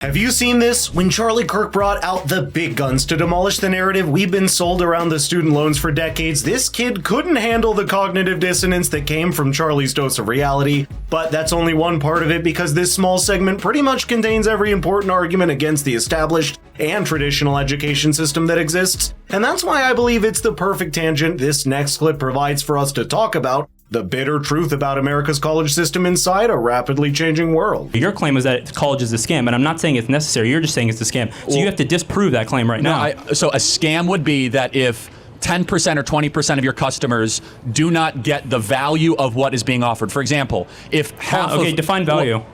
Have you seen this? When Charlie Kirk brought out the big guns to demolish the narrative we've been sold around the student loans for decades, this kid couldn't handle the cognitive dissonance that came from Charlie's dose of reality. But that's only one part of it, because this small segment pretty much contains every important argument against the established and traditional education system that exists. And that's why I believe it's the perfect tangent this next clip provides for us to talk about the bitter truth about America's college system inside a rapidly changing world. Your claim is that college is a scam, and I'm not saying it's necessary. You're just saying it's a scam. So you have to disprove that claim right now. So a scam would be that if 10% or 20% of your customers do not get the value of what is being offered. For example, if half define value.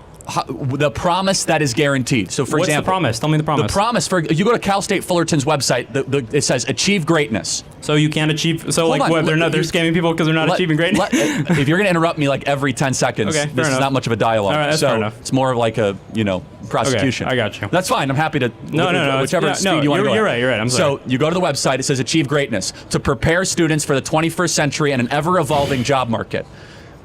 The promise that is guaranteed. So for example, what's the promise? Tell me the promise. The promise, you go to Cal State Fullerton's website, it says achieve greatness. So you can't achieve, so like what, they're scamming people because they're not achieving greatness? If you're gonna interrupt me like every 10 seconds, this is not much of a dialogue. All right, that's fair enough. It's more of like a, prosecution. Okay, I got you. That's fine, I'm happy to, whichever speed you want to go. You're right, I'm sorry. So you go to the website, it says achieve greatness, to prepare students for the 21st century and an ever-evolving job market.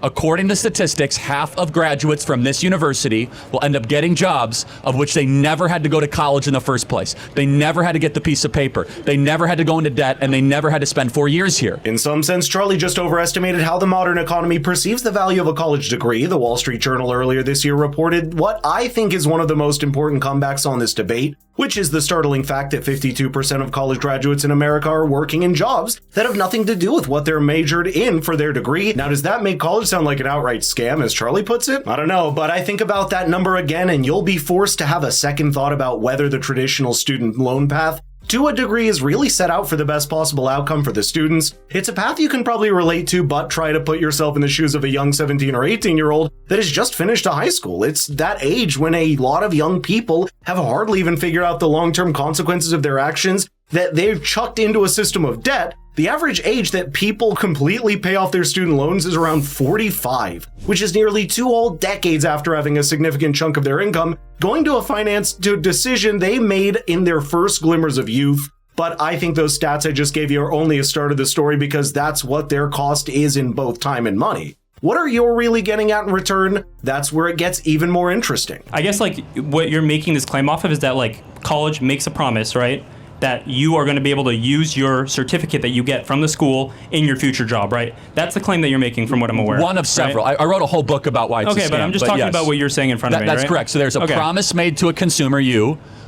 According to statistics, half of graduates from this university will end up getting jobs of which they never had to go to college in the first place. They never had to get the piece of paper. They never had to go into debt, and they never had to spend 4 years here. In some sense, Charlie just overestimated how the modern economy perceives the value of a college degree. The Wall Street Journal earlier this year reported what I think is one of the most important comebacks on this debate, which is the startling fact that 52% of college graduates in America are working in jobs that have nothing to do with what they're majored in for their degree. Now, does that make college sound like an outright scam, as Charlie puts it? I don't know, but I think about that number again, and you'll be forced to have a second thought about whether the traditional student loan path to a degree is really set out for the best possible outcome for the students. It's a path you can probably relate to, but try to put yourself in the shoes of a young 17 or 18-year-old that has just finished a high school. It's that age when a lot of young people have hardly even figured out the long-term consequences of their actions, that they've chucked into a system of debt. The average age that people completely pay off their student loans is around 45, which is nearly 2 whole decades after having a significant chunk of their income going to a decision they made in their first glimmers of youth. But I think those stats I just gave you are only a start of the story, because that's what their cost is in both time and money. What are you really getting at in return? That's where it gets even more interesting. I guess what you're making this claim off of is that college makes a promise, right? That you are going to be able to use your certificate that you get from the school in your future job, right? That's the claim that you're making, from what I'm aware. One of several. Right? I wrote a whole book about why it's a scam. But I'm just talking about what you're saying in front of me, That's correct. So there's a promise made to a consumer,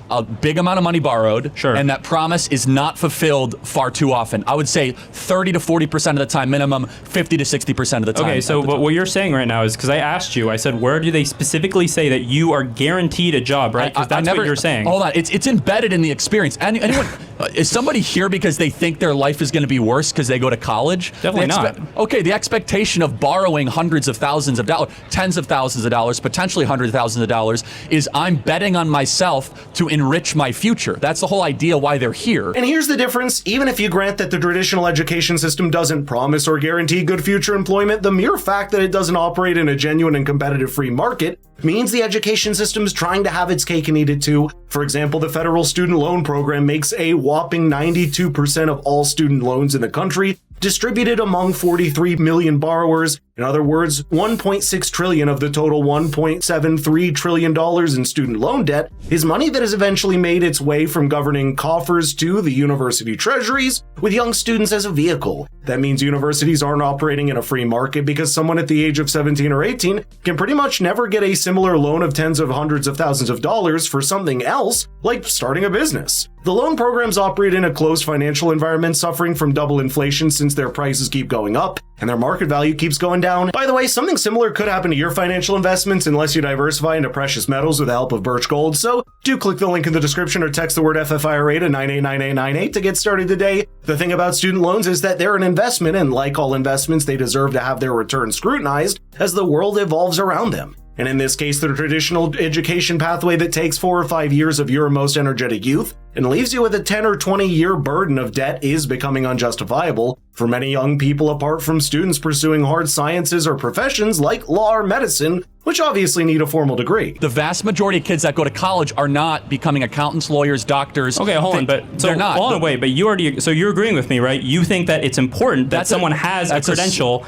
a big amount of money borrowed, and that promise is not fulfilled far too often. I would say 30 to 40% of the time minimum, 50 to 60% of the time. Okay, so what you're saying right now is, because I asked you, I said, where do they specifically say that you are guaranteed a job, right? Because that's what you're saying. Hold on, it's embedded in the experience. Anyone, is somebody here because they think their life is going to be worse because they go to college? Definitely not. Okay, the expectation of borrowing hundreds of thousands of dollars, tens of thousands of dollars, potentially hundreds of thousands of dollars, is I'm betting on myself to enrich my future. That's the whole idea why they're here. And here's the difference. Even if you grant that the traditional education system doesn't promise or guarantee good future employment, the mere fact that it doesn't operate in a genuine and competitive free market means the education system is trying to have its cake and eat it too. For example, the federal student loan program makes a whopping 92% of all student loans in the country distributed among 43 million borrowers. In other words, 1.6 trillion of the total $1.73 trillion in student loan debt is money that has eventually made its way from governing coffers to the university treasuries, with young students as a vehicle. That means universities aren't operating in a free market, because someone at the age of 17 or 18 can pretty much never get a similar loan of tens of hundreds of thousands of dollars for something else, like starting a business. The loan programs operate in a closed financial environment, suffering from double inflation since their prices keep going up and their market value keeps going down. By the way, something similar could happen to your financial investments unless you diversify into precious metals with the help of Birch Gold. So do click the link in the description or text the word FFIRA to 989898 to get started today. The thing about student loans is that they're an investment, and like all investments, they deserve to have their returns scrutinized as the world evolves around them. And in this case, the traditional education pathway that takes 4 or 5 years of your most energetic youth and leaves you with a 10 or 20 year burden of debt is becoming unjustifiable for many young people, apart from students pursuing hard sciences or professions like law or medicine, which obviously need a formal degree. The vast majority of kids that go to college are not becoming accountants, lawyers, doctors. Okay, hold on, but so they're not. Hold on, wait, but you already, so you're agreeing with me, right? You think that it's important that someone has a credential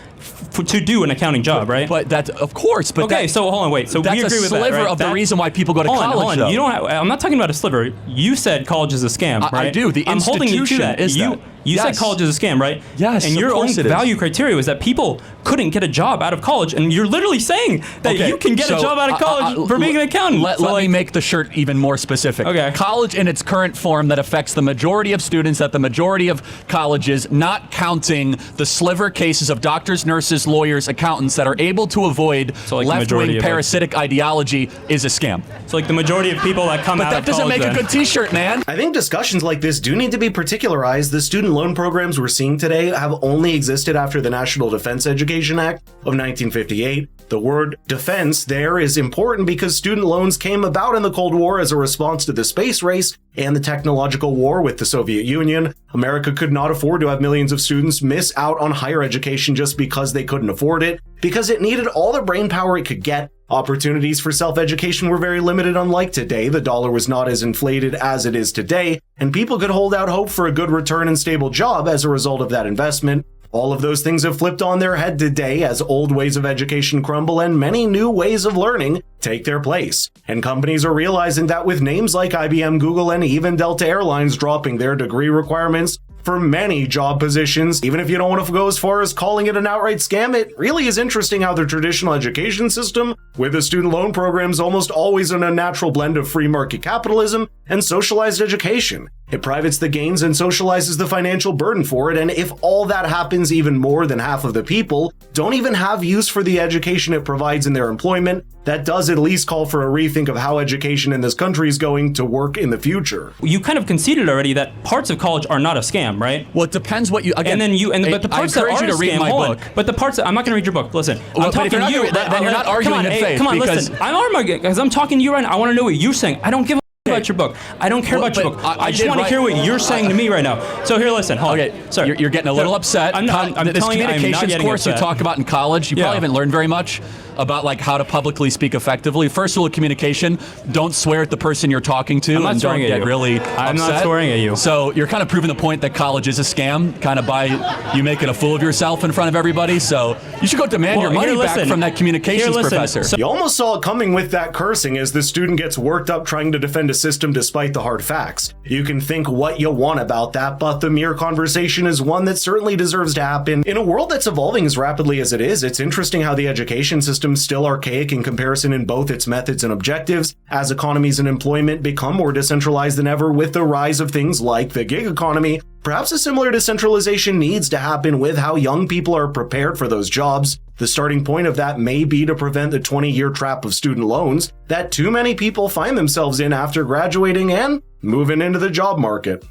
to do an accounting job, right? But that, of course, but okay, so hold on, wait. So that's we agree a with that, sliver right? of the reason why people go to college. Hold on. You don't have, I'm not talking about a sliver. You said college is a scam, right? I do. The I'm holding you to institution that. is that. You said college is a scam, right? Yes, and of your own course it is. value criteria was that people couldn't get a job out of college, and you're literally saying that you can get a job out of college for being an accountant. Let me make the shirt even more specific. Okay. College in its current form that affects the majority of students at the majority of colleges, not counting the sliver cases of doctors, nurses, lawyers, accountants that are able to avoid left-wing parasitic ideology, is a scam. So like the majority of people that come out of college. But that doesn't make a good t-shirt, man. I think discussions like this do need to be particularized. The student loan programs we're seeing today have only existed after the National Defense Education Act of 1958. The word defense there is important because student loans came about in the Cold War as a response to the space race and the technological war with the Soviet Union. America could not afford to have millions of students miss out on higher education just because they couldn't afford it, because it needed all the brainpower it could get. Opportunities for self-education were very limited, unlike today. The dollar was not as inflated as it is today, and people could hold out hope for a good return and stable job as a result of that investment. All of those things have flipped on their head today as old ways of education crumble and many new ways of learning take their place. And companies are realizing that with names like IBM, Google, and even Delta Airlines dropping their degree requirements for many job positions, even if you don't want to go as far as calling it an outright scam, it really is interesting how the traditional education system, with the student loan programs almost always in a natural blend of free market capitalism and socialized education. It privates the gains and socializes the financial burden for it, and if all that happens, even more than half of the people don't even have use for the education it provides in their employment, that does at least call for a rethink of how education in this country is going to work in the future. You kind of conceded already that parts of college are not a scam, right? Well, it depends what you, again, but the parts that are you to read my book. But the parts that, I'm not going to read your book. Listen, I'm talking to you. Then you're not arguing in faith. Come on, listen. I'm arguing because I'm talking to you right now. I want to know what you're saying. I don't give a about your book. I don't care about your book. I just want to hear what you're saying to me right now. So here, listen. Hold on. Sorry. You're getting a little upset. I'm this telling you, I'm not communications getting course upset. you talk about in college, you probably haven't learned very much about like how to publicly speak effectively. First rule of communication: don't swear at the person you're talking to, and don't get really I'm upset. not swearing at you. So you're kind of proving the point that college is a scam, kind of by you making a fool of yourself in front of everybody. So you should go demand your money back from that communications professor. So you almost saw it coming with that cursing as the student gets worked up trying to defend a system despite the hard facts. You can think what you want about that, but the mere conversation is one that certainly deserves to happen. In a world that's evolving as rapidly as it is, it's interesting how the education system is still archaic in comparison in both its methods and objectives, as economies and employment become more decentralized than ever with the rise of things like the gig economy. Perhaps a similar decentralization needs to happen with how young people are prepared for those jobs. The starting point of that may be to prevent the 20-year trap of student loans that too many people find themselves in after graduating and moving into the job market.